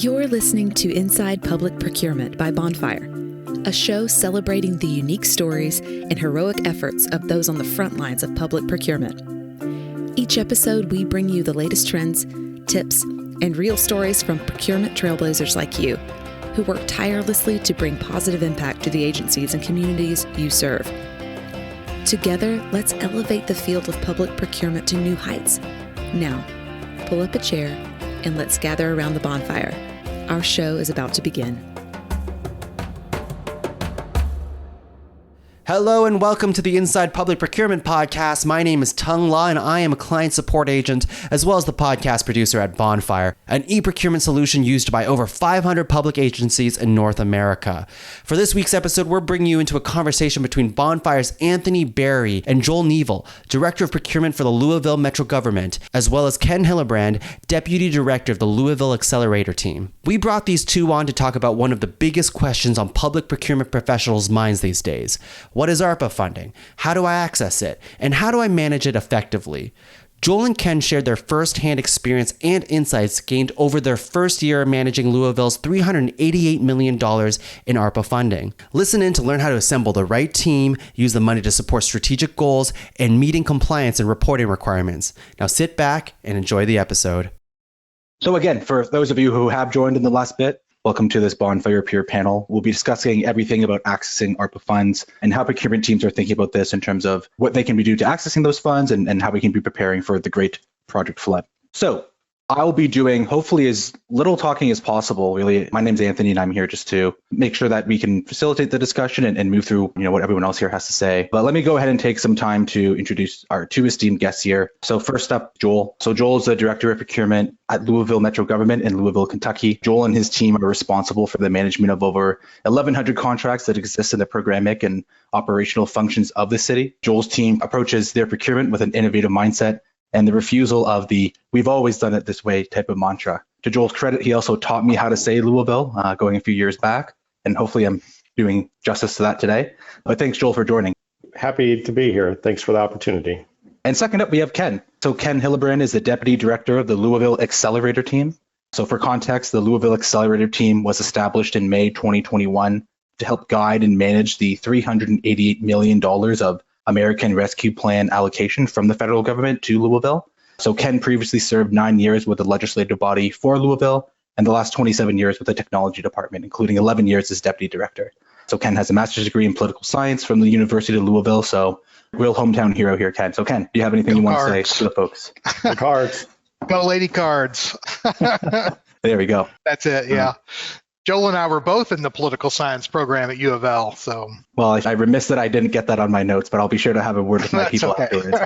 You're listening to Inside Public Procurement by Bonfire, a show celebrating the unique stories and heroic efforts of those on the front lines of public procurement. Each episode, we bring you the latest trends, tips, and real stories from procurement trailblazers like you, who work tirelessly to bring positive impact to the agencies and communities you serve. Together, let's elevate the field of public procurement to new heights. Now, pull up a chair and let's gather around the bonfire. Our show is about to begin. Hello and welcome to the Inside Public Procurement Podcast. My name is Tung La and I am a client support agent as well as the podcast producer at Bonfire, an e-procurement solution used by over 500 public agencies in North America. For this week's episode, we're bringing you into a conversation between Bonfire's Anthony Berry and Joel Neaveill, Director of Procurement for the Louisville Metro Government, as well as Ken Hillebrand, Deputy Director of the Louisville Accelerator Team. We brought these two on to talk about one of the biggest questions on public procurement professionals' minds these days. What is ARPA funding? How do I access it? And how do I manage it effectively? Joel and Ken shared their first-hand experience and insights gained over their first year managing Louisville's $388 million in ARPA funding. Listen in to learn how to assemble the right team, use the money to support strategic goals, and meeting compliance and reporting requirements. Now sit back and enjoy the episode. So again, for those of you who have joined in the last bit, welcome to this Bonfire Peer panel. We'll be discussing everything about accessing ARPA funds and how procurement teams are thinking about this in terms of what they can do to accessing those funds and how we can be preparing for the great project flood. So I will be doing hopefully as little talking as possible. Really, my name's Anthony and I'm here just to make sure that we can facilitate the discussion and move through what everyone else here has to say. But let me go ahead and take some time to introduce our two esteemed guests here. So first up, Joel. So Joel is the Director of Procurement at Louisville Metro Government in Louisville, Kentucky. Joel and his team are responsible for the management of over 1,100 contracts that exist in the programmatic and operational functions of the city. Joel's team approaches their procurement with an innovative mindset and the refusal of the "we've always done it this way" type of mantra. To Joel's credit, he also taught me how to say Louisville going a few years back, and hopefully I'm doing justice to that today. But thanks, Joel, for joining. Happy to be here. Thanks for the opportunity. And second up, we have Ken. So Ken Hillebrand is the Deputy Director of the Louisville Accelerator Team. So for context, the Louisville Accelerator Team was established in May 2021 to help guide and manage the $388 million of American Rescue Plan allocation from the federal government to Louisville. So Ken previously served 9 years with the legislative body for Louisville and the last 27 years with the technology department, including 11 years as deputy director. So Ken has a master's degree in political science from the University of Louisville. So real hometown hero here, Ken. So Ken, do you have anything you want to say to the folks? The cards. Go Lady Cards. There we go. That's it, yeah. Joel and I were both in the political science program at U of L, so. Well, I'm remiss that I didn't get that on my notes, but I'll be sure to have a word with my people afterwards.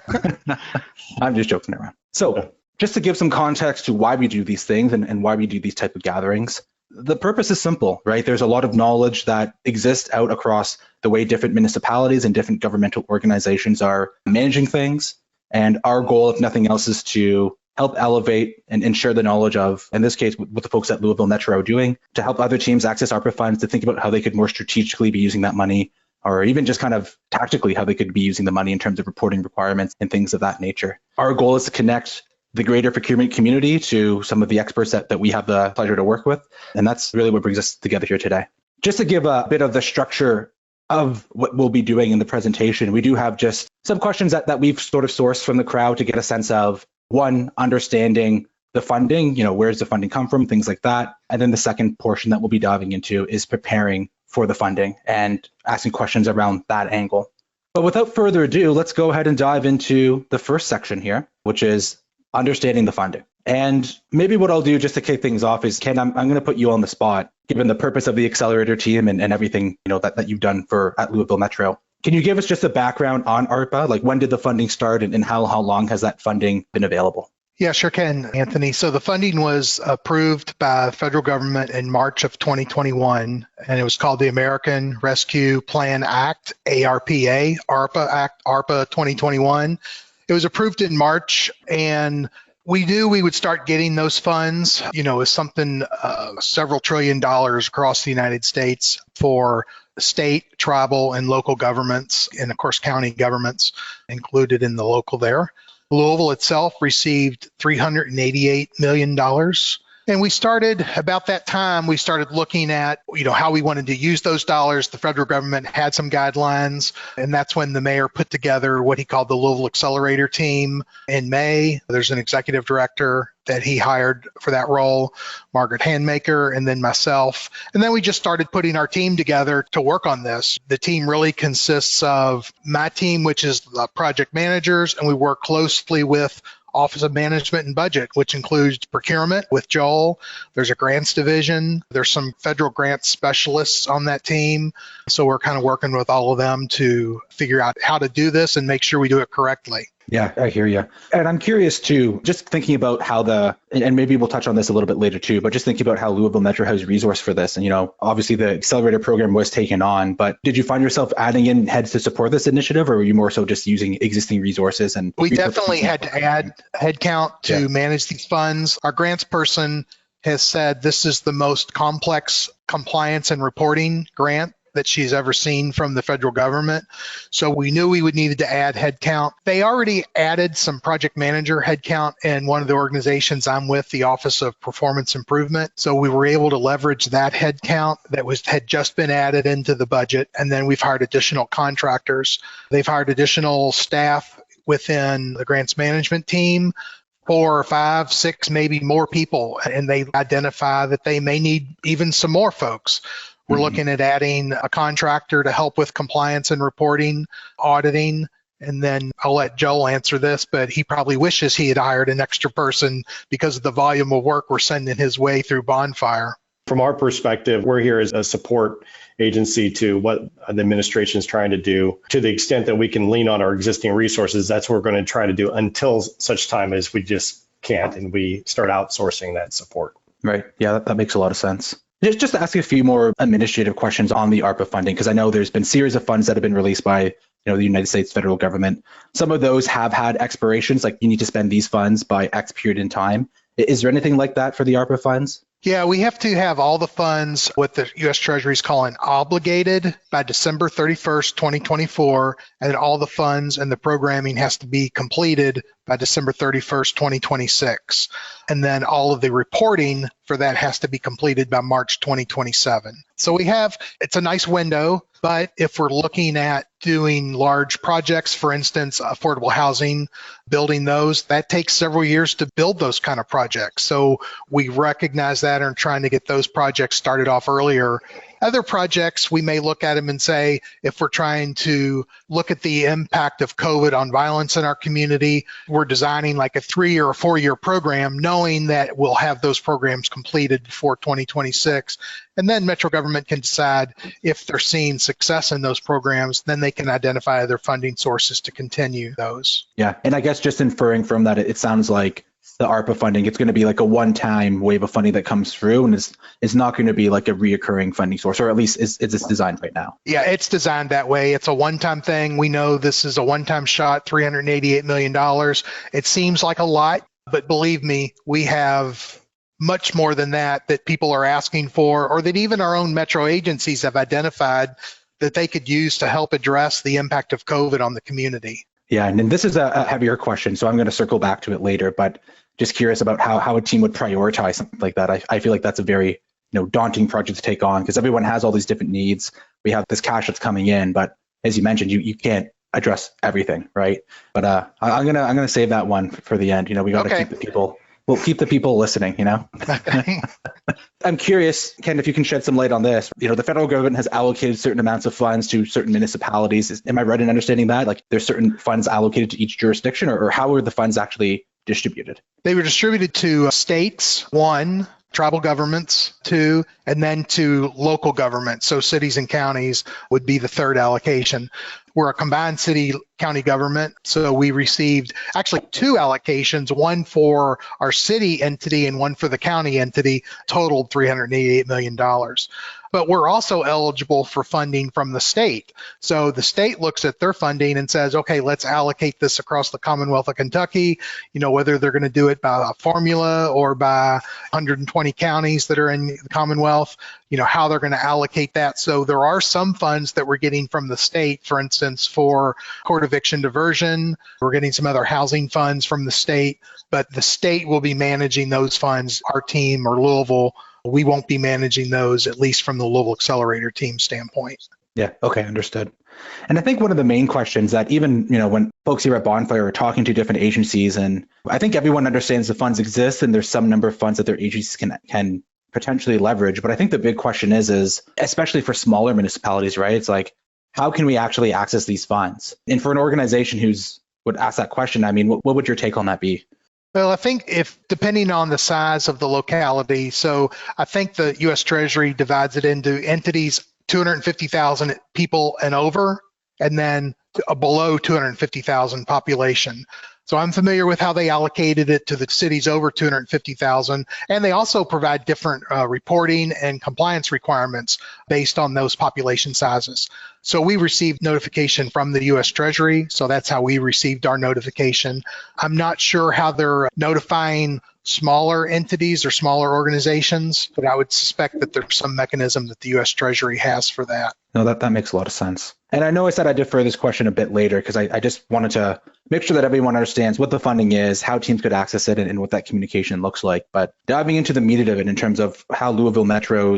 I'm just joking around. So just to give some context to why we do these things and why we do these type of gatherings, the purpose is simple, right? There's a lot of knowledge that exists out across the way different municipalities and different governmental organizations are managing things. And our goal, if nothing else, is to help elevate and share the knowledge of, in this case, what the folks at Louisville Metro are doing, to help other teams access ARPA funds, to think about how they could more strategically be using that money, or even just kind of tactically how they could be using the money in terms of reporting requirements and things of that nature. Our goal is to connect the greater procurement community to some of the experts that we have the pleasure to work with. And that's really what brings us together here today. Just to give a bit of the structure of what we'll be doing in the presentation, we do have just some questions that we've sort of sourced from the crowd to get a sense of, one, understanding the funding, where's the funding come from, things like that. And then the second portion that we'll be diving into is preparing for the funding and asking questions around that angle. But without further ado, let's go ahead and dive into the first section here, which is understanding the funding. And maybe what I'll do just to kick things off is, Ken, I'm going to put you on the spot, given the purpose of the Accelerator Team and everything that you've done at Louisville Metro. Can you give us just a background on ARPA? Like, when did the funding start and how long has that funding been available? Yeah, sure can, Anthony. So the funding was approved by the federal government in March of 2021, and it was called the American Rescue Plan Act, ARPA, ARPA Act, ARPA 2021. It was approved in March, and we knew we would start getting those funds, as something several $1 trillion across the United States for state, tribal, and local governments, and of course county governments included in the local there. Louisville itself received $388 million And we started about that time, we started looking at, how we wanted to use those dollars. The federal government had some guidelines, and that's when the mayor put together what he called the Louisville Accelerator Team in May. There's an executive director that he hired for that role, Margaret Handmaker, and then myself. And then we just started putting our team together to work on this. The team really consists of my team, which is the project managers, and we work closely with Office of Management and Budget, which includes procurement with Joel. There's a grants division. There's some federal grants specialists on that team. So we're kind of working with all of them to figure out how to do this and make sure we do it correctly. Yeah, I hear you. And I'm curious too, just thinking about how and maybe we'll touch on this a little bit later too, but just thinking about how Louisville Metro has resourced for this. And, obviously the accelerator program was taken on, but did you find yourself adding in heads to support this initiative, or were you more so just using existing resources? And we definitely had to add headcount to manage these funds. Our grants person has said this is the most complex compliance and reporting grant that she's ever seen from the federal government. So we knew we would need to add headcount. They already added some project manager headcount in one of the organizations I'm with, the Office of Performance Improvement. So we were able to leverage that headcount that had just been added into the budget. And then we've hired additional contractors. They've hired additional staff within the grants management team, 4 or 5, 6, maybe more people. And they identify that they may need even some more folks. We're looking at adding a contractor to help with compliance and reporting, auditing, and then I'll let Joel answer this, but he probably wishes he had hired an extra person because of the volume of work we're sending his way through Bonfire. From our perspective, we're here as a support agency to what the administration is trying to do. To the extent that we can lean on our existing resources, that's what we're going to try to do until such time as we just can't and we start outsourcing that support. Right. Yeah, that makes a lot of sense. Just to ask you a few more administrative questions on the ARPA funding, because I know there's been series of funds that have been released by the United States federal government. Some of those have had expirations, like you need to spend these funds by X period in time. Is there anything like that for the ARPA funds? Yeah, we have to have all the funds, what the U.S. Treasury is calling obligated, by December 31st, 2024, and all the funds and the programming has to be completed by December 31st, 2026. And then all of the reporting for that has to be completed by March 2027. So it's a nice window, but if we're looking at doing large projects, for instance, affordable housing, building those, that takes several years to build those kind of projects. So we recognize that and are trying to get those projects started off earlier. Other projects, we may look at them and say, if we're trying to look at the impact of COVID on violence in our community, we're designing like a 3 or 4 year program, knowing that we'll have those programs completed before 2026. And then Metro Government can decide if they're seeing success in those programs, then they can identify other funding sources to continue those. Yeah, and I guess just inferring from that, it sounds like the ARPA funding, it's going to be like a one-time wave of funding that comes through, and it's not going to be like a reoccurring funding source, or at least it's designed right now. Yeah, it's designed that way. It's a one-time thing. We know this is a one-time shot, $388 million. It seems like a lot, but believe me, we have much more than that people are asking for, or that even our own metro agencies have identified that they could use to help address the impact of COVID on the community. Yeah, and this is a heavier question, so I'm going to circle back to it later, but just curious about how a team would prioritize something like that. I feel like that's a very daunting project to take on because everyone has all these different needs. We have this cash that's coming in, but as you mentioned, you can't address everything, right? But I'm gonna save that one for the end. We got to keep the people. We'll keep the people listening. I'm curious, Ken, if you can shed some light on this. The federal government has allocated certain amounts of funds to certain municipalities. Am I right in understanding that? Like there's certain funds allocated to each jurisdiction, or how are the funds actually distributed? They were distributed to states, 1, tribal governments, 2, and then to local governments. So cities and counties would be the third allocation. We're a combined city-county government, so we received actually 2 allocations, one for our city entity and one for the county entity, totaled $388 million. but we're also eligible for funding from the state. So the state looks at their funding and says, okay, let's allocate this across the Commonwealth of Kentucky, whether they're going to do it by a formula or by 120 counties that are in the Commonwealth, how they're going to allocate that. So there are some funds that we're getting from the state, for instance, for court eviction diversion. We're getting some other housing funds from the state, but the state will be managing those funds. Our team or Louisville, we won't be managing those, at least from the Louisville Accelerator team standpoint. Yeah, okay, understood. And I think one of the main questions that even, when folks here at Bonfire are talking to different agencies, and I think everyone understands the funds exist and there's some number of funds that their agencies can potentially leverage. But I think the big question is especially for smaller municipalities, right? It's like, how can we actually access these funds? And for an organization would ask that question, I mean, what would your take on that be? Well, I think depending on the size of the locality, so I think the U.S. Treasury divides it into entities 250,000 people and over, and then below 250,000 population. So I'm familiar with how they allocated it to the cities over 250,000, and they also provide different reporting and compliance requirements based on those population sizes. So we received notification from the U.S. Treasury, so that's how we received our notification. I'm not sure how they're notifying smaller entities or smaller organizations, but I would suspect that there's some mechanism that the U.S. Treasury has for that. No, that makes a lot of sense. And I know I said I'd defer this question a bit later because I just wanted to make sure that everyone understands what the funding is, how teams could access it, and what that communication looks like. But diving into the meat of it in terms of how Louisville Metro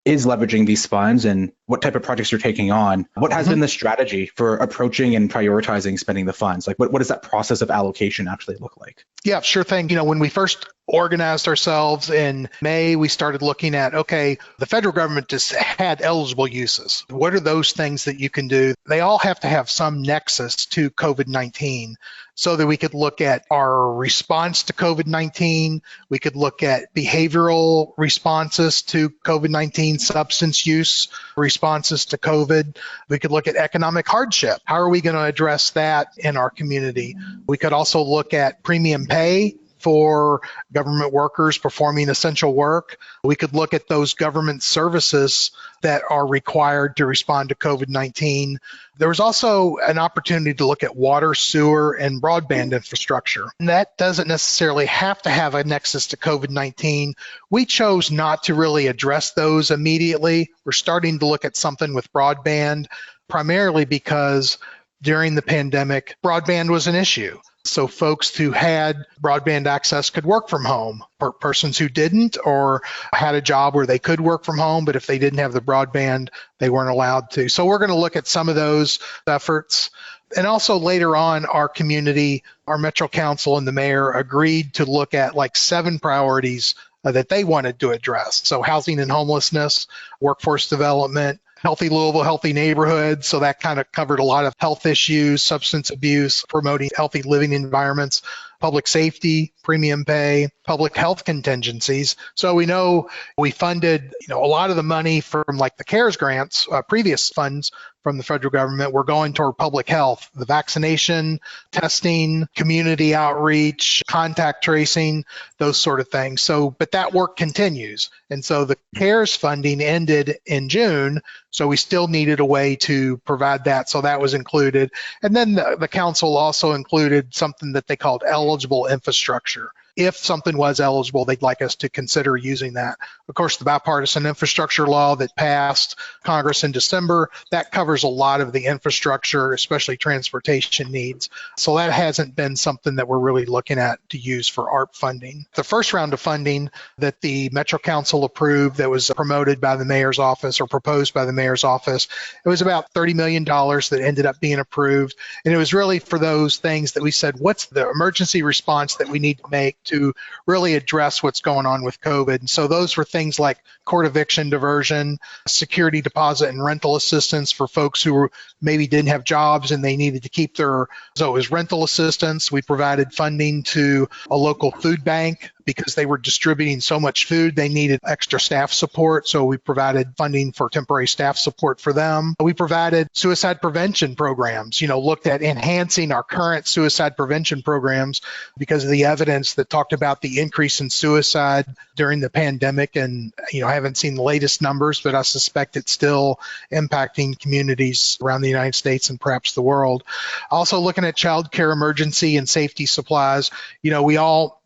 is leveraging these funds and what type of projects you're taking on, what has been the strategy for approaching and prioritizing spending the funds? Like what does that process of allocation actually look like? Yeah, sure thing. When we first organized ourselves in May, we started looking at, okay, the federal government just had eligible uses. What are those things that you can do? They all have to have some nexus to COVID-19 so that we could look at our response to COVID-19. We could look at behavioral responses to COVID-19, substance use responses to COVID. We could look at economic hardship. How are we going to address that in our community? We could also look at premium pay for government workers performing essential work. We could look at those government services that are required to respond to COVID-19. There was also an opportunity to look at water, sewer, and broadband infrastructure. And that doesn't necessarily have to have a nexus to COVID-19. We chose not to really address those immediately. We're starting to look at something with broadband, primarily because during the pandemic, broadband was an issue. So folks who had broadband access could work from home. Persons who didn't or had a job where they could work from home, but if they didn't have the broadband, they weren't allowed to. So we're going to look at some of those efforts. And also later on, our community, our Metro Council and the mayor agreed to look at like 7 priorities that they wanted to address. So housing and homelessness, workforce development, Healthy Louisville, healthy neighborhoods. So that kind of covered a lot of health issues, substance abuse, promoting healthy living environments, public safety, premium pay, public health contingencies. So we know we funded, a lot of the money from like the CARES grants, previous funds from the federal government were going toward public health, the vaccination, testing, community outreach, contact tracing, those sort of things. So, but that work continues. And so the CARES funding ended in June. So we still needed a way to provide that. So that was included. And then the council also included something that they called eligible infrastructure. If something was eligible, they'd like us to consider using that. Of course, the bipartisan infrastructure law that passed Congress in December, that covers a lot of the infrastructure, especially transportation needs. So that hasn't been something that we're really looking at to use for ARP funding. The first round of funding that the Metro Council approved that was promoted by the mayor's office or proposed by the mayor's office, it was about $30 million that ended up being approved. And it was really for those things that we said, what's the emergency response that we need to make to really address what's going on with COVID. And so those were things like court eviction diversion, security deposit and rental assistance for folks who maybe didn't have jobs and they needed to keep so it was rental assistance. We provided funding to a local food bank because they were distributing so much food. They needed extra staff support. So we provided funding for temporary staff support for them. We provided suicide prevention programs, looked at enhancing our current suicide prevention programs because of the evidence that talked about the increase in suicide during the pandemic. And, I haven't seen the latest numbers, but I suspect it's still impacting communities around the United States and perhaps the world. Also looking at child care emergency and safety supplies.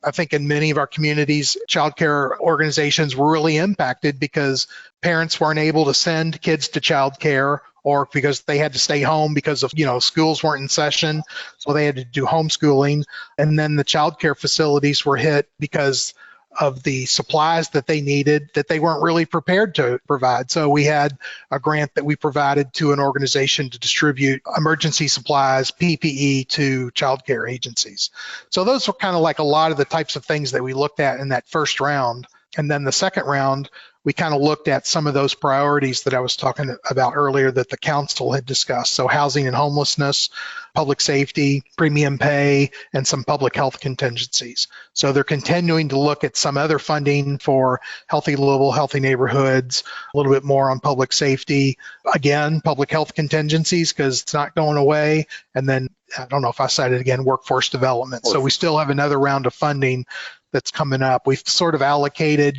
I think in many of our communities, child care organizations were really impacted because parents weren't able to send kids to child care or because they had to stay home because of, schools weren't in session. So they had to do homeschooling. And then the child care facilities were hit because of the supplies that they needed that they weren't really prepared to provide. So we had a grant that we provided to an organization to distribute emergency supplies, PPE, to childcare agencies. So those were kind of like a lot of the types of things that we looked at in that first round. And then the second round, we kind of looked at some of those priorities that I was talking about earlier that the council had discussed. So housing and homelessness, public safety, premium pay, and some public health contingencies. So they're continuing to look at some other funding for Healthy Louisville, Healthy Neighborhoods, a little bit more on public safety. Again, public health contingencies, because it's not going away. And then, I don't know if I cited again, workforce development. So we still have another round of funding that's coming up. We've sort of allocated,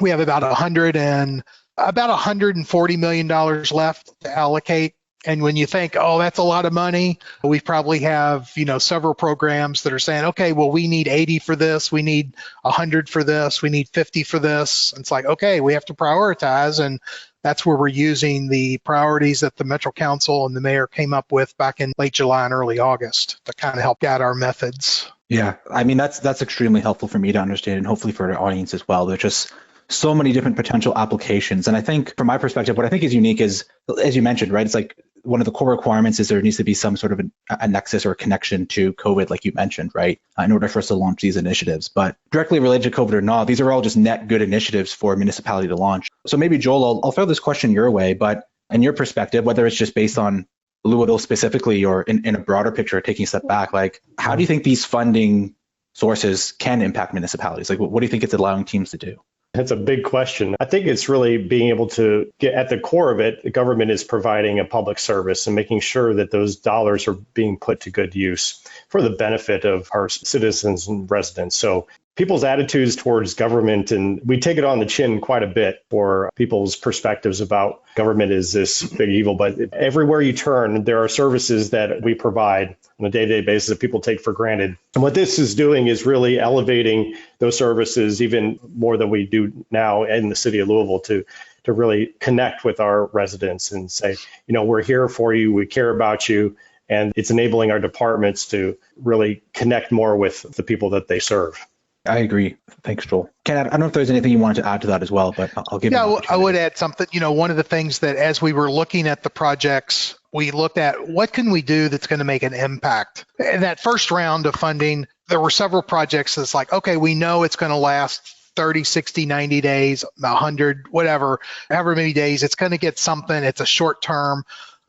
we have about $140 million left to allocate. And when you think, oh, that's a lot of money, we probably have, several programs that are saying, okay, well, we need 80 for this, we need 100 for this, we need 50 for this. And it's like, okay, we have to prioritize. And that's where we're using the priorities that the Metro Council and the mayor came up with back in late July and early August to kind of help guide our methods. Yeah, I mean, that's extremely helpful for me to understand and hopefully for the audience as well. There's just so many different potential applications. And I think from my perspective, what I think is unique is, as you mentioned, right, it's like one of the core requirements is there needs to be some sort of a nexus or a connection to COVID, like you mentioned, right, in order for us to launch these initiatives. But directly related to COVID or not, these are all just net good initiatives for a municipality to launch. So maybe, Joel, I'll throw this question your way, but in your perspective, whether it's just based on Louisville specifically or in a broader picture, taking a step back, like how do you think these funding sources can impact municipalities? Like what do you think it's allowing teams to do? That's a big question. I think it's really being able to get at the core of it. The government is providing a public service and making sure that those dollars are being put to good use for the benefit of our citizens and residents. So people's attitudes towards government, and we take it on the chin quite a bit for people's perspectives about government is this big evil, but everywhere you turn, there are services that we provide on a day-to-day basis that people take for granted. And what this is doing is really elevating those services even more than we do now in the city of Louisville to really connect with our residents and say, we're here for you, we care about you, and it's enabling our departments to really connect more with the people that they serve. I agree. Thanks, Joel. Ken, I don't know if there's anything you wanted to add to that as well, but I'll give you an opportunity. I would add something. One of the things that as we were looking at the projects, we looked at what can we do that's going to make an impact. In that first round of funding, there were several projects that's like, okay, we know it's going to last 30, 60, 90 days, 100, whatever, however many days, it's going to get something. It's a short term.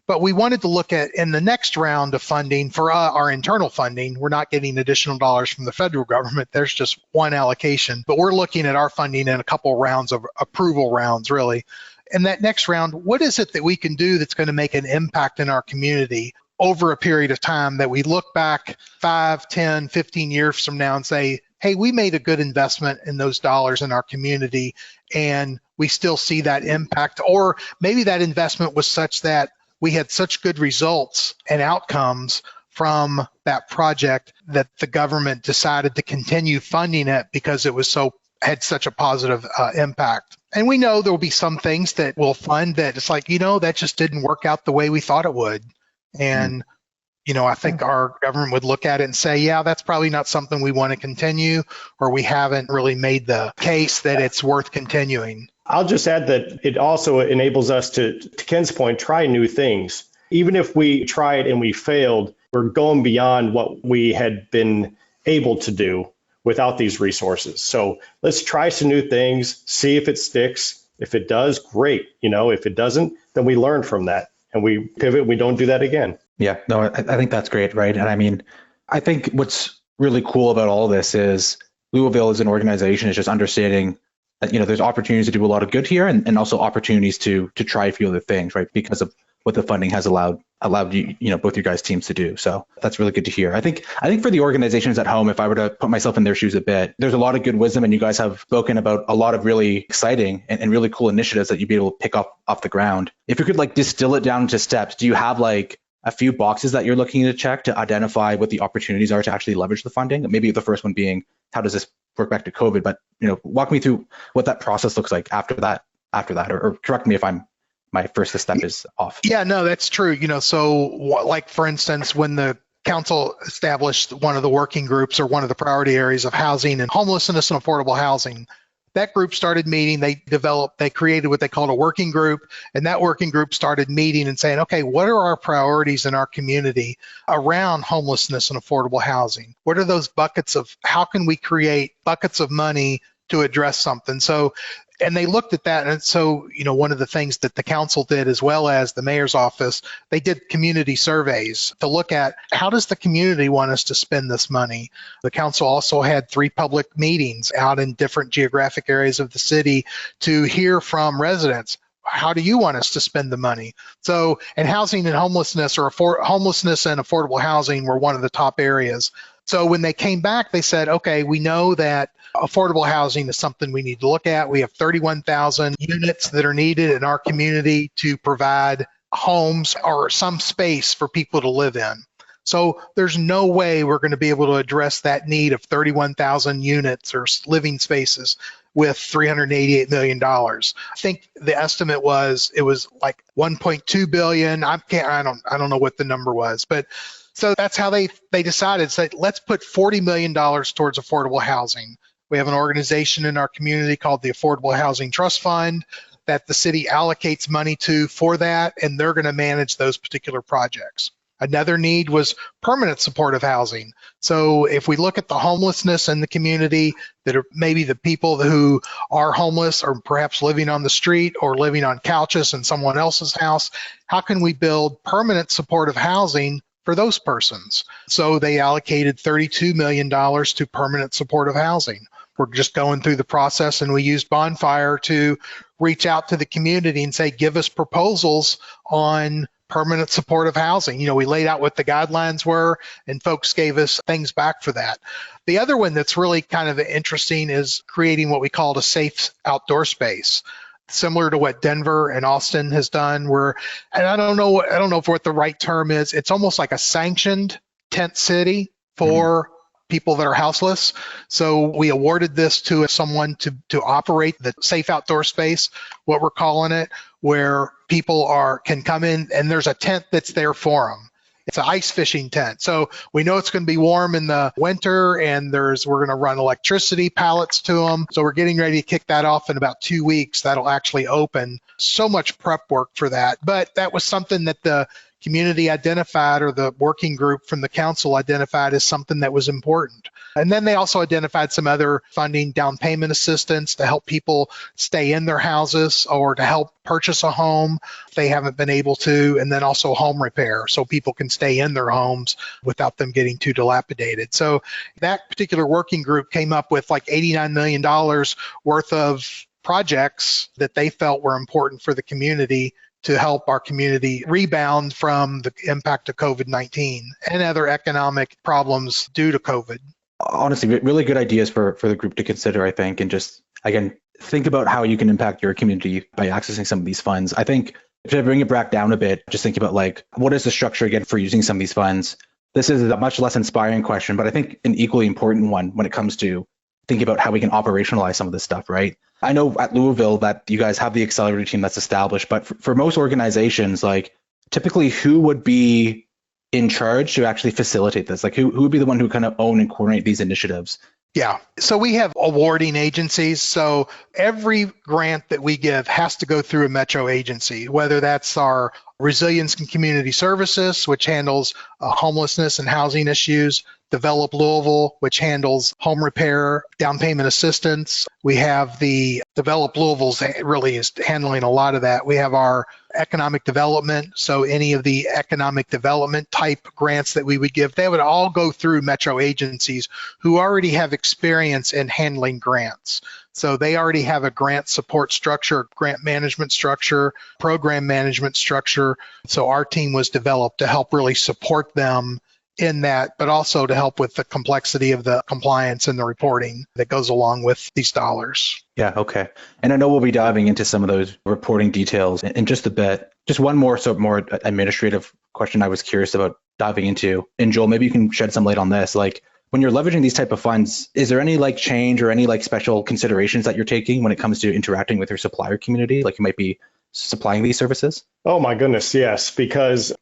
But we wanted to look at in the next round of funding for our internal funding, we're not getting additional dollars from the federal government. There's just one allocation, but we're looking at our funding in a couple rounds of approval rounds, really. In that next round, what is it that we can do that's going to make an impact in our community over a period of time that we look back 5, 10, 15 years from now and say, hey, we made a good investment in those dollars in our community and we still see that impact, or maybe that investment was such that we had such good results and outcomes from that project that the government decided to continue funding it because it was had such a positive impact. And we know there will be some things that we'll fund that it's like, that just didn't work out the way we thought it would. And, I think our government would look at it and say, yeah, that's probably not something we want to continue, or we haven't really made the case that it's worth continuing. I'll just add that it also enables us to Ken's point, try new things. Even if we tried and we failed, we're going beyond what we had been able to do without these resources. So let's try some new things, see if it sticks. If it does, great. If it doesn't, then we learn from that and we pivot. We don't do that again. Yeah, no, I think that's great, right? And I mean, I think what's really cool about all this is Louisville as an organization is just understanding that, there's opportunities to do a lot of good here and also opportunities to try a few other things, right? Because of what the funding has allowed you, both your guys' teams to do. So that's really good to hear. I think for the organizations at home, if I were to put myself in their shoes a bit, there's a lot of good wisdom, and you guys have spoken about a lot of really exciting and really cool initiatives that you'd be able to pick up off the ground. If you could distill it down into steps, do you have a few boxes that you're looking to check to identify what the opportunities are to actually leverage the funding? Maybe the first one being, how does this work back to COVID? But walk me through what that process looks like after that, or correct me if my first step is off. Yeah, no, that's true. So for instance, when the council established one of the working groups or one of the priority areas of housing and homelessness and affordable housing, that group started meeting. They created what they called a working group, and that working group started meeting and saying, okay, what are our priorities in our community around homelessness and affordable housing? What are those buckets of, how can we create buckets of money to address something? And they looked at that. And so, one of the things that the council did, as well as the mayor's office, they did community surveys to look at, how does the community want us to spend this money? The council also had 3 public meetings out in different geographic areas of the city to hear from residents. How do you want us to spend the money? So, and housing and homelessness, or homelessness and affordable housing, were one of the top areas. So when they came back, they said, okay, we know that affordable housing is something we need to look at. We have 31,000 units that are needed in our community to provide homes or some space for people to live in. So there's no way we're going to be able to address that need of 31,000 units or living spaces with $388 million. I think the estimate was, it was like 1.2 billion. I don't know what the number was, but so that's how they decided, say, let's put $40 million towards affordable housing. We have an organization in our community called the Affordable Housing Trust Fund that the city allocates money to for that, and they're going to manage those particular projects. Another need was permanent supportive housing. So if we look at the homelessness in the community, that are maybe the people who are homeless or perhaps living on the street or living on couches in someone else's house, how can we build permanent supportive housing for those persons? So they allocated $32 million to permanent supportive housing. We're just going through the process, and we used Bonfire to reach out to the community and say, give us proposals on permanent supportive housing. We laid out what the guidelines were, and folks gave us things back for that. The other one that's really kind of interesting is creating what we called a safe outdoor space, similar to what Denver and Austin has done, and I don't know if what the right term is. It's almost like a sanctioned tent city for people that are houseless. So we awarded this to someone to operate the safe outdoor space, what we're calling it, where people can come in, and there's a tent that's there for them. It's an ice fishing tent. So we know it's going to be warm in the winter, and we're going to run electricity pallets to them. So we're getting ready to kick that off in about 2 weeks. That'll actually open. So much prep work for that. But that was something that the community identified, or the working group from the council identified, as something that was important. And then they also identified some other funding, down payment assistance to help people stay in their houses or to help purchase a home if they haven't been able to, and then also home repair so people can stay in their homes without them getting too dilapidated. So that particular working group came up with like $89 million worth of projects that they felt were important for the community to help our community rebound from the impact of COVID-19 and other economic problems due to COVID. Honestly, really good ideas for the group to consider, I think, and just, again, think about how you can impact your community by accessing some of these funds. I think to bring it back down a bit, just think about what is the structure again for using some of these funds? This is a much less inspiring question, but I think an equally important one when it comes to thinking about how we can operationalize some of this stuff, right? I know at Louisville that you guys have the accelerator team that's established, but for most organizations, typically who would be in charge to actually facilitate this? Who would be the one who kind of own and coordinate these initiatives? Yeah, so we have awarding agencies. So every grant that we give has to go through a metro agency, whether that's our Resilience and Community Services, which handles homelessness and housing issues, Develop Louisville, which handles home repair, down payment assistance. We have the Develop Louisville's really is handling a lot of that. We have our economic development. So any of the economic development type grants that we would give, they would all go through Metro agencies who already have experience in handling grants. So they already have a grant support structure, grant management structure, program management structure. So our team was developed to help really support them in that, but also to help with the complexity of the compliance and the reporting that goes along with these dollars. Yeah, okay. And I know we'll be diving into some of those reporting details in just a bit. Just one more administrative question I was curious about diving into. And Joel, maybe you can shed some light on this. Like, when you're leveraging these type of funds, is there any change or any special considerations that you're taking when it comes to interacting with your supplier community? Like you might be supplying these services? Oh my goodness, yes, because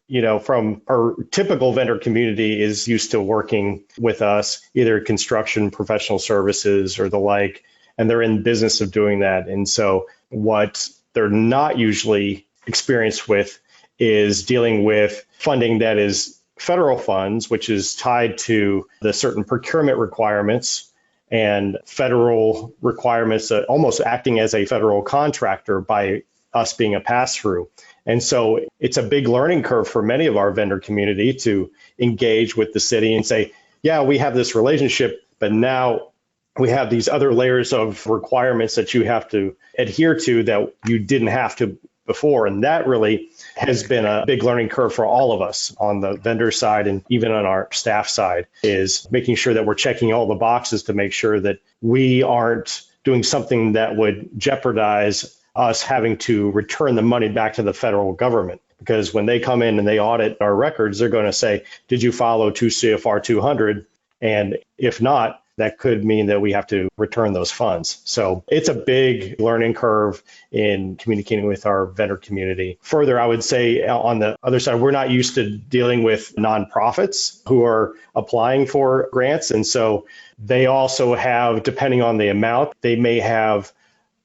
from our typical vendor community is used to working with us, either construction, professional services, or the like, and they're in business of doing that. And so what they're not usually experienced with is dealing with funding that is federal funds, which is tied to the certain procurement requirements and federal requirements, almost acting as a federal contractor by us being a pass-through. And so it's a big learning curve for many of our vendor community to engage with the city and say, yeah, we have this relationship, but now we have these other layers of requirements that you have to adhere to that you didn't have to before. And that really has been a big learning curve for all of us on the vendor side and even on our staff side, is making sure that we're checking all the boxes to make sure that we aren't doing something that would jeopardize us having to return the money back to the federal government. Because when they come in and they audit our records, they're going to say, did you follow 2 CFR 200? And if not, that could mean that we have to return those funds. So it's a big learning curve in communicating with our vendor community. Further, I would say on the other side, we're not used to dealing with nonprofits who are applying for grants. And so they also have, depending on the amount, they may have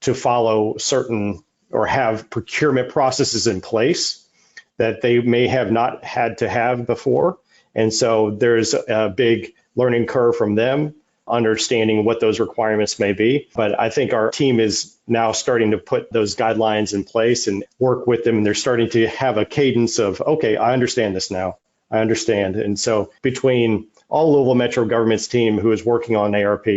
to follow certain or have procurement processes in place that they may have not had to have before. And so there's a big learning curve from them, understanding what those requirements may be. But I think our team is now starting to put those guidelines in place and work with them. And they're starting to have a cadence of, okay, I understand this now. I understand. And so between all Louisville Metro Government's team who is working on ARP,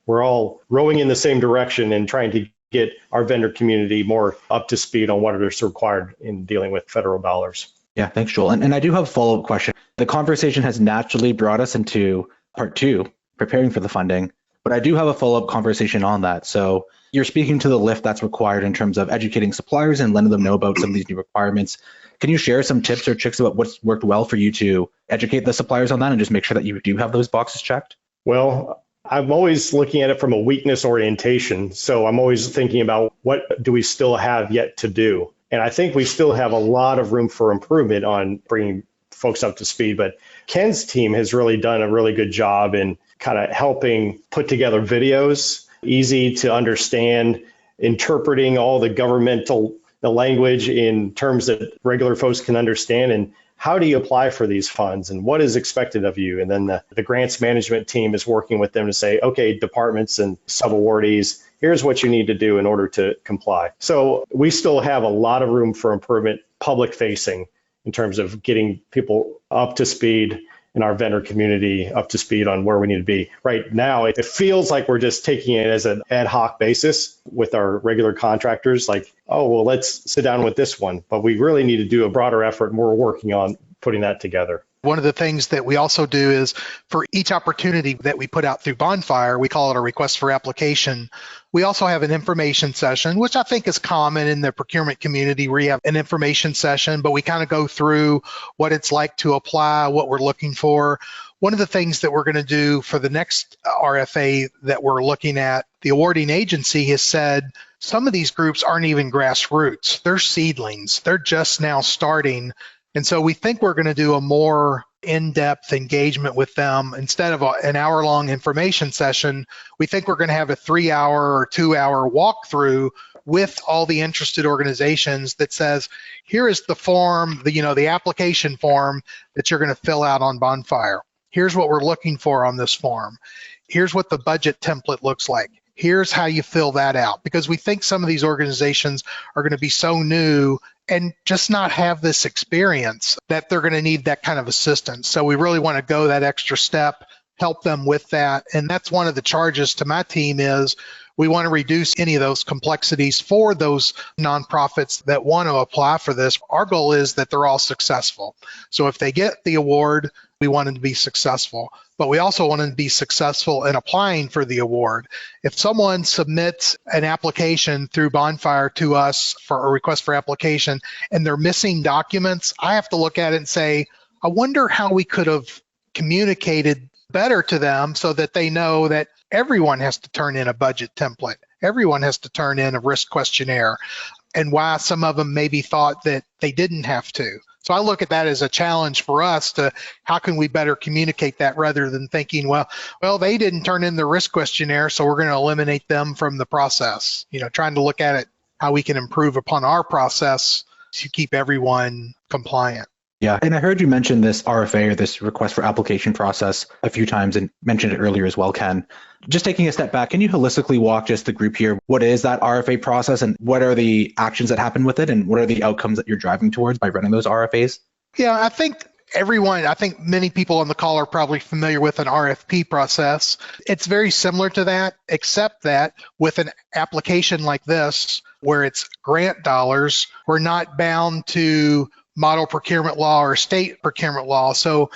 we're all rowing in the same direction and trying to get our vendor community more up to speed on what is required in dealing with federal dollars. Yeah, thanks, Joel. And I do have a follow-up question. The conversation has naturally brought us into part 2, preparing for the funding, but I do have a follow-up conversation on that. So you're speaking to the lift that's required in terms of educating suppliers and letting them know about some of these new requirements. Can you share some tips or tricks about what's worked well for you to educate the suppliers on that and just make sure that you do have those boxes checked? Well, I'm always looking at it from a weakness orientation. So I'm always thinking about what do we still have yet to do? And I think we still have a lot of room for improvement on bringing folks up to speed. But Ken's team has really done a really good job in kind of helping put together videos, easy to understand, interpreting all the the language in terms that regular folks can understand, and how do you apply for these funds and what is expected of you? And then the grants management team is working with them to say, okay, departments and subawardees, here's what you need to do in order to comply. So we still have a lot of room for improvement, public facing, in terms of getting people up to speed in our vendor community, up to speed on where we need to be. Right now, it feels like we're just taking it as an ad hoc basis with our regular contractors, like, oh, well, let's sit down with this one. But we really need to do a broader effort, and we're working on putting that together. One of the things that we also do is for each opportunity that we put out through Bonfire, we call it a request for application. We also have an information session, which I think is common in the procurement community where you have an information session, but we kind of go through what it's like to apply, what we're looking for. One of the things that we're going to do for the next RFA that we're looking at, the awarding agency has said some of these groups aren't even grassroots. They're seedlings. They're just now starting. And so we think we're going to do a more in-depth engagement with them. Instead of an hour-long information session, we think we're going to have a 3-hour or 2-hour walkthrough with all the interested organizations that says, here is the form, the application form that you're going to fill out on Bonfire. Here's what we're looking for on this form. Here's what the budget template looks like. Here's how you fill that out. Because we think some of these organizations are going to be so new and just not have this experience that they're going to need that kind of assistance. So we really want to go that extra step, help them with that. And that's one of the charges to my team is we want to reduce any of those complexities for those nonprofits that want to apply for this. Our goal is that they're all successful. So if they get the award, we want them to be successful. But we also want them to be successful in applying for the award. If someone submits an application through Bonfire to us for a request for application and they're missing documents, I have to look at it and say, I wonder how we could have communicated better to them so that they know that everyone has to turn in a budget template. Everyone has to turn in a risk questionnaire, and why some of them maybe thought that they didn't have to. So I look at that as a challenge for us to how can we better communicate that rather than thinking, well, they didn't turn in the risk questionnaire, so we're going to eliminate them from the process. Trying to look at it, how we can improve upon our process to keep everyone compliant. Yeah, and I heard you mention this RFA or this request for application process a few times and mentioned it earlier as well, Ken. Just taking a step back, can you holistically walk just the group here? What is that RFA process and what are the actions that happen with it and what are the outcomes that you're driving towards by running those RFAs? Yeah, I think many people on the call are probably familiar with an RFP process. It's very similar to that, except that with an application like this, where it's grant dollars, we're not bound to model procurement law or state procurement law. So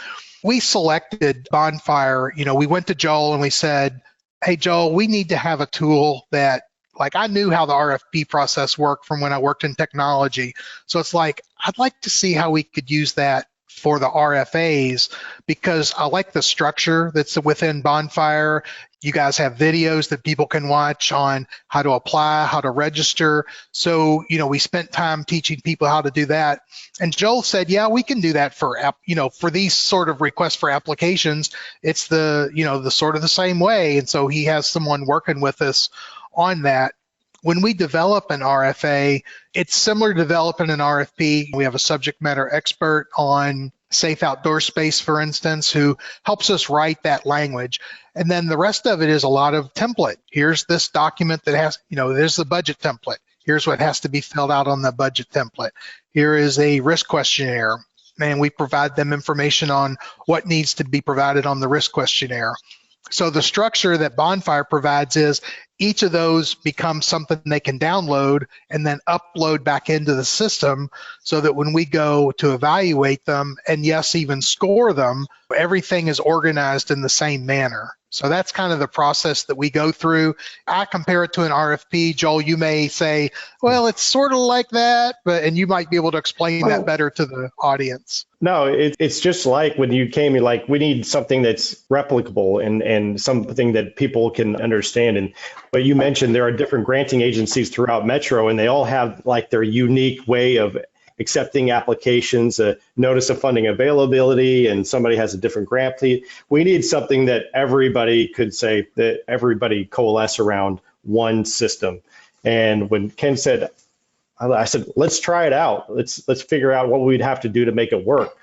we selected Bonfire. We went to Joel and we said, hey, Joel, we need to have a tool that, I knew how the RFP process worked from when I worked in technology. So it's I'd like to see how we could use that for the RFAs because I like the structure that's within Bonfire. You guys have videos that people can watch on how to apply, how to register. So, we spent time teaching people how to do that. And Joel said, yeah, we can do that for these sort of requests for applications. It's the sort of the same way. And so he has someone working with us on that. When we develop an RFA, it's similar to developing an RFP. We have a subject matter expert on safe outdoor space, for instance, who helps us write that language. And then the rest of it is a lot of template. Here's this document that has, there's the budget template. Here's what has to be filled out on the budget template. Here is a risk questionnaire. And we provide them information on what needs to be provided on the risk questionnaire. So the structure that Bonfire provides is each of those becomes something they can download and then upload back into the system so that when we go to evaluate them and yes, even score them, everything is organized in the same manner. So that's kind of the process that we go through. I compare it to an RFP. Joel, you may say, well, it's sort of like that, and you might be able to explain that better to the audience. No, it's just like when you came, we need something that's replicable and something that people can understand. But you mentioned there are different granting agencies throughout Metro, and they all have their unique way of accepting applications, a notice of funding availability, and somebody has a different grant fee. We need something that everybody could say, that everybody coalesce around one system. And when Ken said, I said, let's try it out. Let's figure out what we'd have to do to make it work.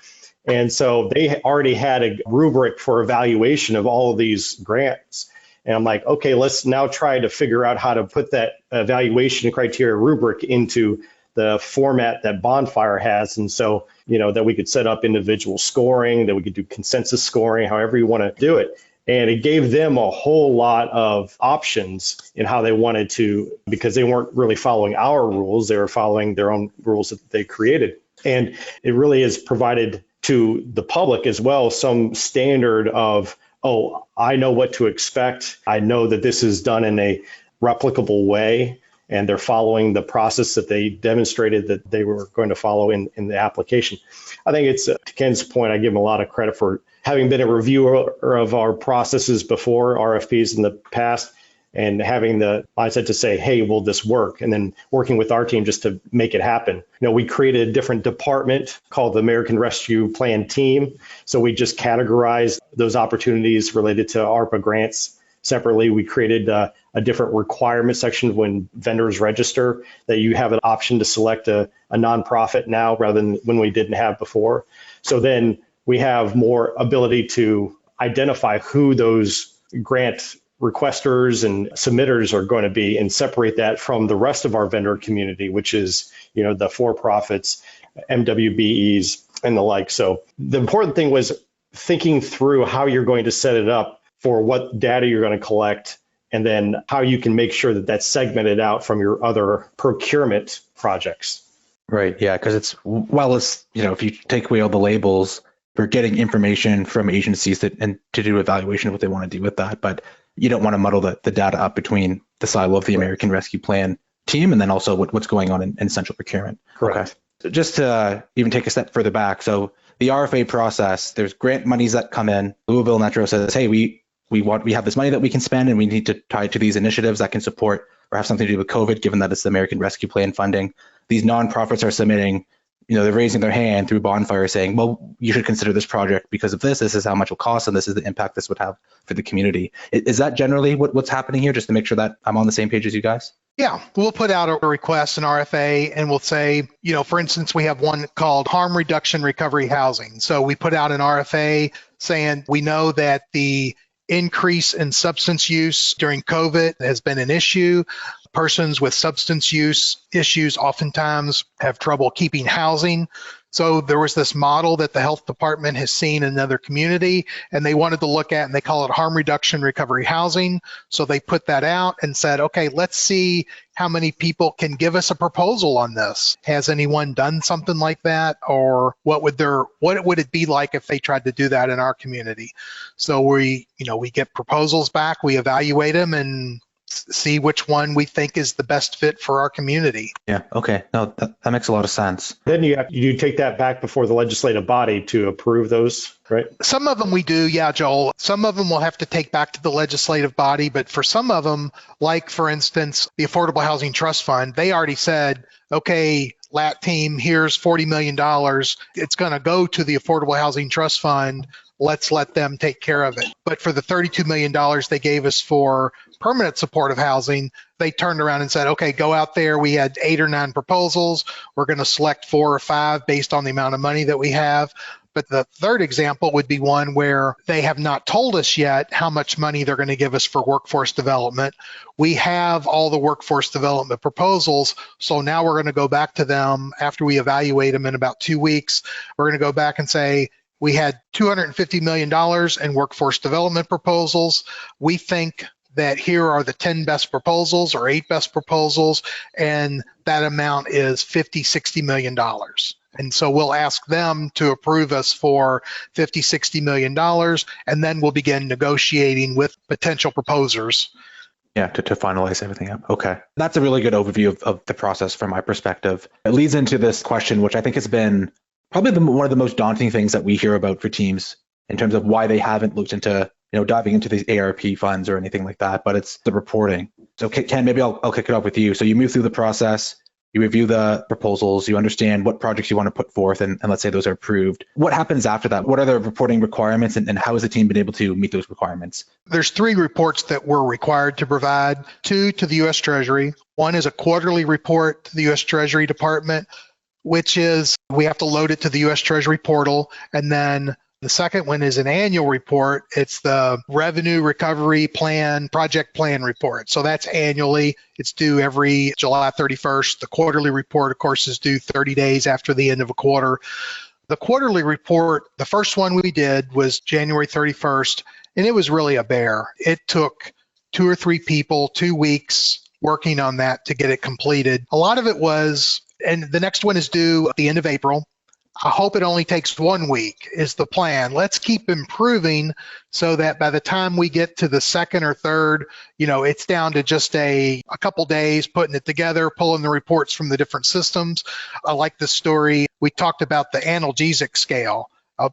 And so they already had a rubric for evaluation of all of these grants. And I'm like, okay, let's now try to figure out how to put that evaluation criteria rubric into the format that Bonfire has. And so, that we could set up individual scoring, that we could do consensus scoring, however you want to do it. And it gave them a whole lot of options in how they wanted to, because they weren't really following our rules. They were following their own rules that they created. And it really has provided to the public as well some standard of, oh, I know what to expect. I know that this is done in a replicable way, and they're following the process that they demonstrated that they were going to follow in the application. I think it's, to Ken's point, I give him a lot of credit for having been a reviewer of our processes before, RFPs in the past, and having the mindset to say, hey, will this work? And then working with our team just to make it happen. We created a different department called the American Rescue Plan Team. So we just categorized those opportunities related to ARPA grants separately. We created a different requirement section when vendors register, that you have an option to select a nonprofit now rather than when we didn't have before. So then we have more ability to identify who those grant requesters and submitters are going to be and separate that from the rest of our vendor community, which is, the for-profits, MWBEs, and the like. So the important thing was thinking through how you're going to set it up for what data you're going to collect, and then how you can make sure that that's segmented out from your other procurement projects. Right. Yeah. Because if you take away all the labels, we're getting information from agencies and to do evaluation of what they want to do with that. But you don't want to muddle the data up between the silo of the American Rescue Plan team and then also what's going on in central procurement. Correct. Okay. So just to even take a step further back. So the RFA process, there's grant monies that come in. Louisville Metro says, hey, we have this money that we can spend and we need to tie it to these initiatives that can support or have something to do with COVID, given that it's the American Rescue Plan funding. These nonprofits are submitting, they're raising their hand through Bonfire saying, well, you should consider this project because of this. This is how much it will cost and this is the impact this would have for the community. Is that generally what's happening here, just to make sure that I'm on the same page as you guys? Yeah, we'll put out a request, an RFA, and we'll say, for instance, we have one called harm reduction recovery housing. So we put out an RFA saying we know that the increase in substance use during COVID has been an issue. Persons with substance use issues oftentimes have trouble keeping housing. So there was this model that the health department has seen in another community, and they wanted to look at, and they call it harm reduction recovery housing. So they put that out and said, okay, let's see how many people can give us a proposal on this. Has anyone done something like that? Or what would it be like if they tried to do that in our community? So we get proposals back, we evaluate them, and see which one we think is the best fit for our community. Yeah. Okay. No, that makes a lot of sense. Then you take that back before the legislative body to approve those, right? Some of them we do, yeah, Joel. Some of them we'll have to take back to the legislative body, but for some of them, like for instance, the Affordable Housing Trust Fund, they already said, okay, LAT team, here's $40 million. It's going to go to the Affordable Housing Trust Fund. Let's let them take care of it. But for the $32 million they gave us for permanent supportive housing, they turned around and said, okay, go out there. We had 8 or 9 proposals. We're going to select 4 or 5 based on the amount of money that we have. But the third example would be one where they have not told us yet how much money they're going to give us for workforce development. We have all the workforce development proposals. So now we're going to go back to them after we evaluate them in about 2 weeks. We're going to go back and say, we had $250 million in workforce development proposals. We think that here are the 10 best proposals or 8 best proposals, and that amount is $50-60 million. And so we'll ask them to approve us for $50-60 million, and then we'll begin negotiating with potential proposers. Yeah, to finalize everything up. Okay. That's a really good overview of the process from my perspective. It leads into this question, which I think has been probably one of the most daunting things that we hear about for teams in terms of why they haven't looked into, diving into these ARP funds or anything like that, but it's the reporting. So Ken, maybe I'll kick it off with you. So you move through the process, you review the proposals, you understand what projects you want to put forth, and let's say those are approved. What happens after that? What are the reporting requirements, and how has the team been able to meet those requirements? There's 3 reports that we're required to provide, 2 to the U.S. Treasury. One is a quarterly report to the U.S. Treasury Department, which is we have to load it to the U.S. Treasury portal. And then the second one is an annual report. It's the Revenue Recovery Plan, Project Plan report. So that's annually. It's due every July 31st. The quarterly report, of course, is due 30 days after the end of a quarter. The quarterly report, the first one we did was January 31st, and it was really a bear. It took 2 or 3 people, 2 weeks working on that to get it completed. A lot of it was, and the next one is due at the end of April. I hope it only takes 1 week is the plan. Let's keep improving so that by the time we get to the second or third, it's down to just a couple days putting it together, pulling the reports from the different systems. I like this story. We talked about the analgesic scale.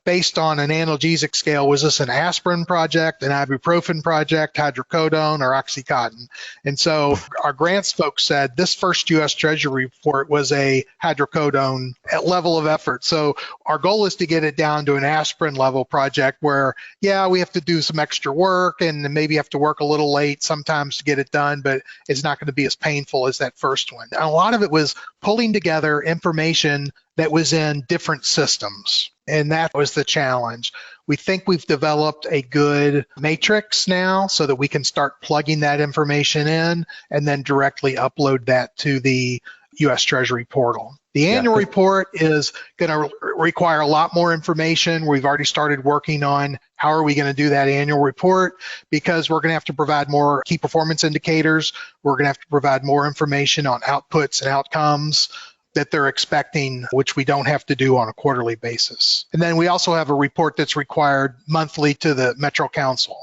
Based on an analgesic scale, was this an aspirin project, an ibuprofen project, hydrocodone, or Oxycontin? And so our grants folks said this first U.S. Treasury report was a hydrocodone level of effort. So our goal is to get it down to an aspirin level project where, yeah, we have to do some extra work and maybe have to work a little late sometimes to get it done, but it's not going to be as painful as that first one. And a lot of it was pulling together information that was in different systems. And that was the challenge. We think we've developed a good matrix now so that we can start plugging that information in and then directly upload that to the U.S. Treasury portal. The annual report is going to require a lot more information. We've already started working on how are we going to do that annual report, because we're going to have to provide more key performance indicators. We're going to have to provide more information on outputs and outcomes that they're expecting, which we don't have to do on a quarterly basis. And then we also have a report that's required monthly to the Metro Council.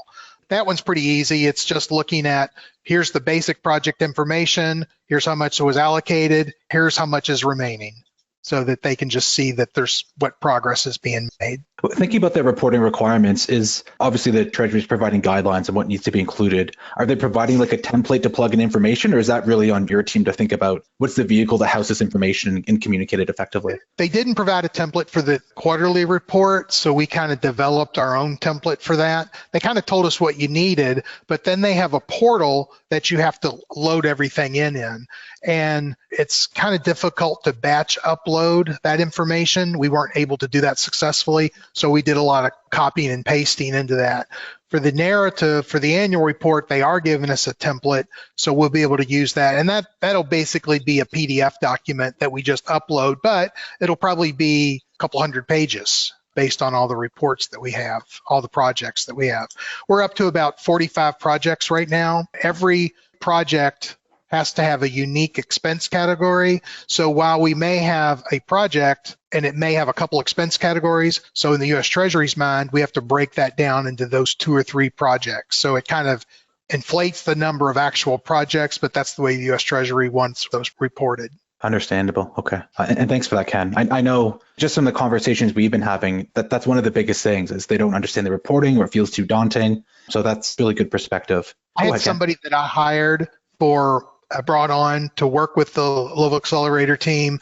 That one's pretty easy. It's just looking at, here's the basic project information, here's how much was allocated, here's how much is remaining, so that they can just see that there's what progress is being made. Thinking about the reporting requirements, is obviously the Treasury is providing guidelines on what needs to be included. Are they providing like a template to plug in information, or is that really on your team to think about what's the vehicle that houses information and communicate it effectively? They didn't provide a template for the quarterly report, so we kind of developed our own template for that. They kind of told us what you needed, but then they have a portal that you have to load everything in. And it's kind of difficult to batch upload that information. We weren't able to do that successfully. So we did a lot of copying and pasting into that. For the narrative, for the annual report, they are giving us a template, so we'll be able to use that. And that'll basically be a PDF document that we just upload, but it'll probably be a couple hundred pages based on all the reports that we have, all the projects that we have. We're up to about 45 projects right now. Every project has to have a unique expense category. So while we may have a project and it may have a couple expense categories, so in the U.S. Treasury's mind, we have to break that down into those 2 or 3 projects. So it kind of inflates the number of actual projects, but that's the way the U.S. Treasury wants those reported. Understandable. Okay. And thanks for that, Ken. I know just from the conversations we've been having that's one of the biggest things is they don't understand the reporting or it feels too daunting. So that's really good perspective. I had somebody that I brought on to work with the Louisville Accelerator team,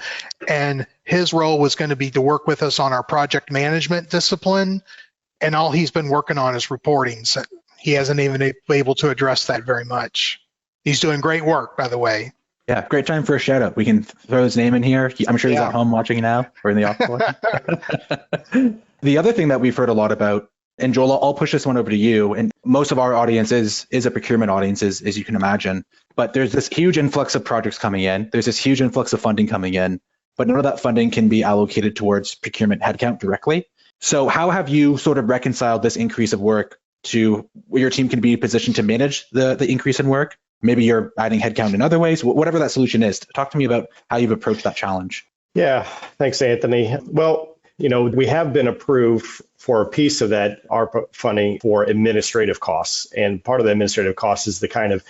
and his role was going to be to work with us on our project management discipline, and all he's been working on is reporting. So he hasn't even been able to address that very much. He's doing great work, by the way. Yeah, great time for a shout out. We can throw his name in here. I'm sure he's at home watching now or in the office. The other thing that we've heard a lot about, and Joel, I'll push this one over to you, and most of our audience is a procurement audience, as you can imagine. But there's this huge influx of projects coming in. There's this huge influx of funding coming in, but none of that funding can be allocated towards procurement headcount directly. So how have you sort of reconciled this increase of work to where your team can be positioned to manage the increase in work? Maybe you're adding headcount in other ways, whatever that solution is. Talk to me about how you've approached that challenge. Yeah, thanks, Anthony. Well, we have been approved for a piece of that ARPA funding for administrative costs. And part of the administrative costs is the kind of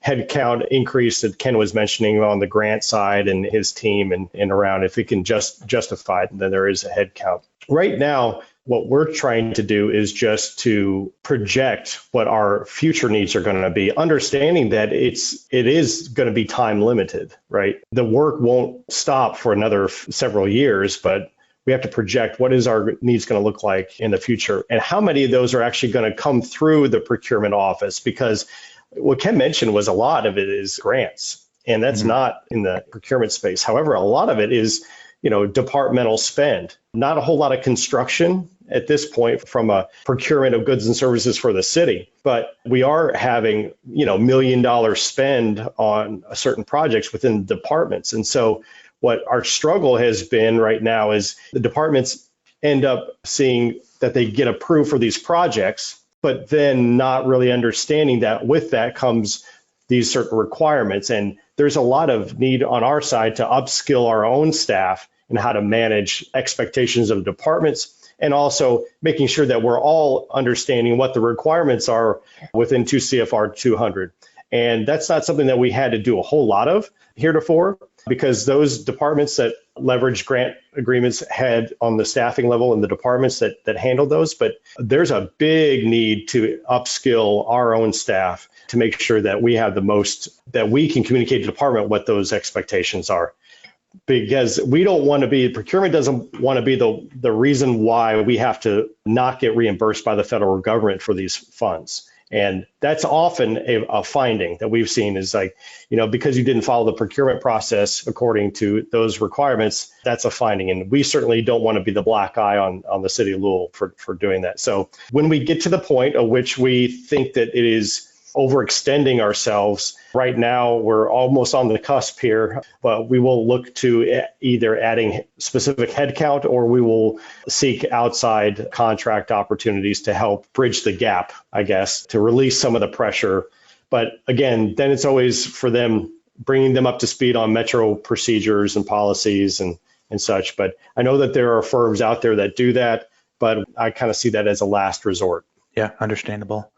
headcount increase that Ken was mentioning on the grant side and his team and around. If we can just justify it, then there is a headcount. Right now, what we're trying to do is just to project what our future needs are going to be, understanding that it is going to be time limited, right? The work won't stop for another several years, but we have to project what is our needs going to look like in the future and how many of those are actually going to come through the procurement office, because what Ken mentioned was a lot of it is grants, and that's not in the procurement space. However, a lot of it is, departmental spend, not a whole lot of construction at this point from a procurement of goods and services for the city, but we are having, $1 million spend on certain projects within departments. And so what our struggle has been right now is the departments end up seeing that they get approved for these projects, but then not really understanding that with that comes these certain requirements. And there's a lot of need on our side to upskill our own staff and how to manage expectations of departments, and also making sure that we're all understanding what the requirements are within 2 CFR 200. And that's not something that we had to do a whole lot of heretofore, because those departments that leverage grant agreements had on the staffing level and the departments that handle those. But there's a big need to upskill our own staff to make sure that we have the most, that we can communicate to the department what those expectations are. because we don't want to be, procurement doesn't want to be the reason why we have to not get reimbursed by the federal government for these funds. And that's often a finding that we've seen is like, because you didn't follow the procurement process according to those requirements, that's a finding. And we certainly don't want to be the black eye on the city of Louisville for doing that. So when we get to the point at which we think that it is overextending ourselves, right now we're almost on the cusp here, but we will look to either adding specific headcount or we will seek outside contract opportunities to help bridge the gap, I guess, to release some of the pressure. But again, then it's always for them, bringing them up to speed on metro procedures and policies and such. But I know that there are firms out there that do that, but I kind of see that as a last resort. Yeah, understandable.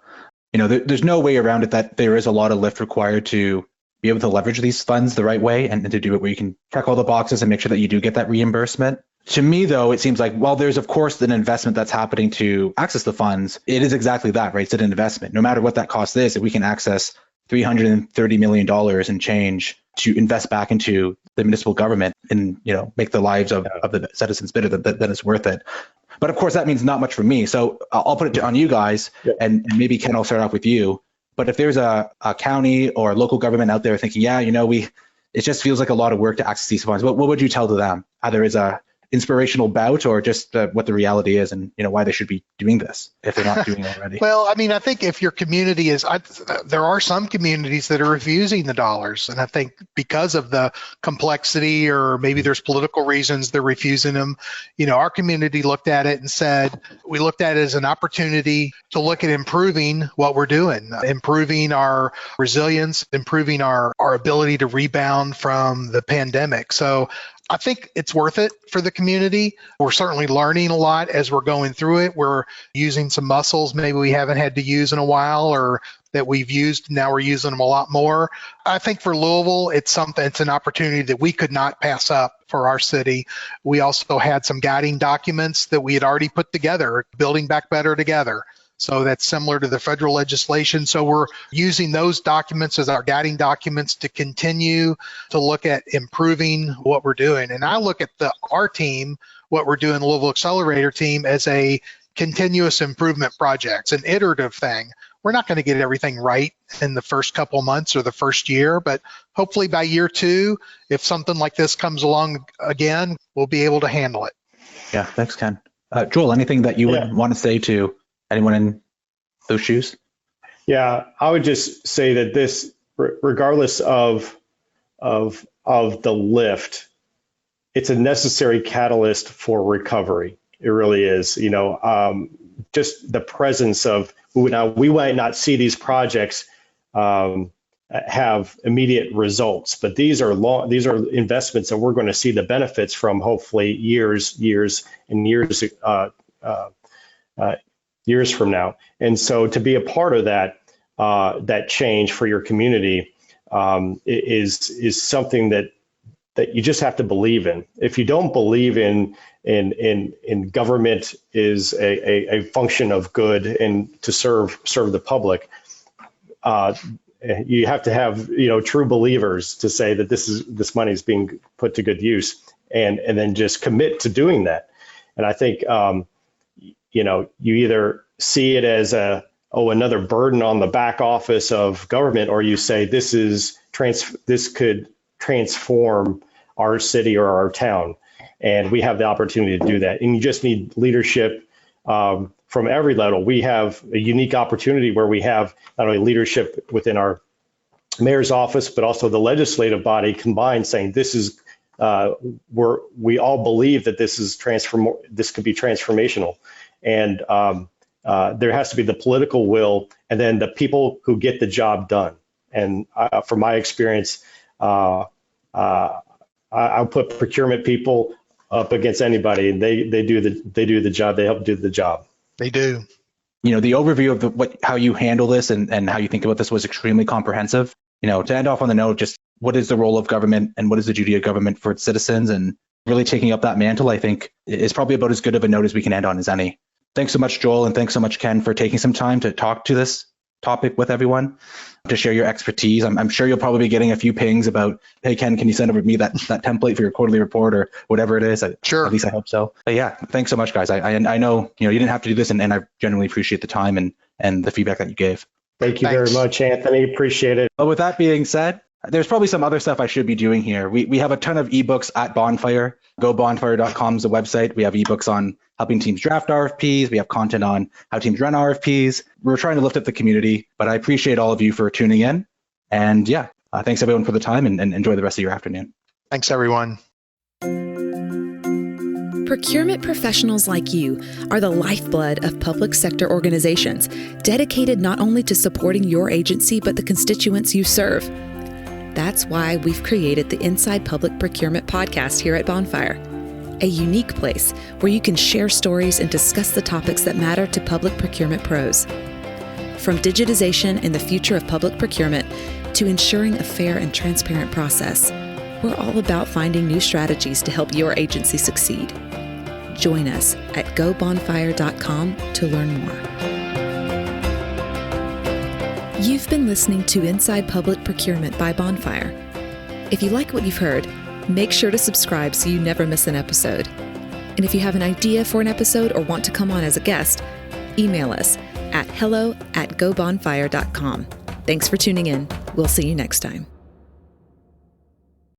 There's no way around it that there is a lot of lift required to be able to leverage these funds the right way and to do it where you can check all the boxes and make sure that you do get that reimbursement. To me, though, it seems like, while there's, of course, an investment that's happening to access the funds, it is exactly that, right? It's an investment. No matter what that cost is, if we can access $330 million and change to invest back into the municipal government and, make the lives of the citizens better, then it's worth it. But of course, that means not much for me. So I'll put it on you guys, and maybe Ken, I'll start off with you. But if there's a county or local government out there thinking, it just feels like a lot of work to access these funds, what would you tell to them? Either as a inspirational bout or just what the reality is and why they should be doing this if they're not doing it already? Well, I think if your community is, there are some communities that are refusing the dollars. And I think because of the complexity or maybe there's political reasons they're refusing them. Our community looked at it and said, we looked at it as an opportunity to look at improving what we're doing, improving our resilience, improving our ability to rebound from the pandemic. So I think it's worth it for the community. We're certainly learning a lot as we're going through it. We're using some muscles maybe we haven't had to use in a while or that we've used. Now we're using them a lot more. I think for Louisville, it's an opportunity that we could not pass up for our city. We also had some guiding documents that we had already put together, Building Back Better Together. So that's similar to the federal legislation. So we're using those documents as our guiding documents to continue to look at improving what we're doing. And I look at our team, what we're doing, the Louisville Accelerator team, as a continuous improvement project, an iterative thing. We're not going to get everything right in the first couple months or the first year, but hopefully by year 2, if something like this comes along again, we'll be able to handle it. Yeah, thanks, Ken. Joel, anything that you would want to say to anyone in those shoes? Yeah, I would just say that this, regardless of the lift, it's a necessary catalyst for recovery. It really is. Just the presence of, now we might not see these projects have immediate results, but these are investments that we're going to see the benefits from, hopefully years and years from now. And so to be a part of that change for your community is something that you just have to believe in. If you don't believe in government is a function of good and to serve the public, you have to have true believers to say that this money is being put to good use, and then just commit to doing that. And I think you either see it as another burden on the back office of government, or you say this could transform our city or our town, and we have the opportunity to do that. And you just need leadership from every level. We have a unique opportunity where we have not only leadership within our mayor's office, but also the legislative body combined, saying this is we all believe that this could be transformational. And there has to be the political will, and then the people who get the job done. And from my experience, I'll put procurement people up against anybody, and they do the job. They help do the job. They do. The overview of how you handle this and how you think about this was extremely comprehensive. To end off on the note, just what is the role of government and what is the duty of government for its citizens, and really taking up that mantle, I think, is probably about as good of a note as we can end on as any. Thanks so much, Joel, and thanks so much, Ken, for taking some time to talk to this topic with everyone to share your expertise. I'm sure you'll probably be getting a few pings about, hey, Ken, can you send over me that template for your quarterly report or whatever it is? Sure. At least I hope so. But yeah, thanks so much, guys. I know, you didn't have to do this, and I genuinely appreciate the time and the feedback that you gave. Thank you very much, Anthony. Appreciate it. But with that being said, there's probably some other stuff I should be doing here. We have a ton of ebooks at Bonfire. GoBonfire.com is the website. We have ebooks on helping teams draft RFPs. We have content on how teams run RFPs. We're trying to lift up the community, but I appreciate all of you for tuning in. And yeah, thanks everyone for the time, and enjoy the rest of your afternoon. Thanks, everyone. Procurement professionals like you are the lifeblood of public sector organizations, dedicated not only to supporting your agency, but the constituents you serve. That's why we've created the Inside Public Procurement podcast here at Bonfire, a unique place where you can share stories and discuss the topics that matter to public procurement pros. From digitization and the future of public procurement to ensuring a fair and transparent process, we're all about finding new strategies to help your agency succeed. Join us at gobonfire.com to learn more. You've been listening to Inside Public Procurement by Bonfire. If you like what you've heard, make sure to subscribe so you never miss an episode. And if you have an idea for an episode or want to come on as a guest, email us at hello@gobonfire.com. Thanks for tuning in. We'll see you next time.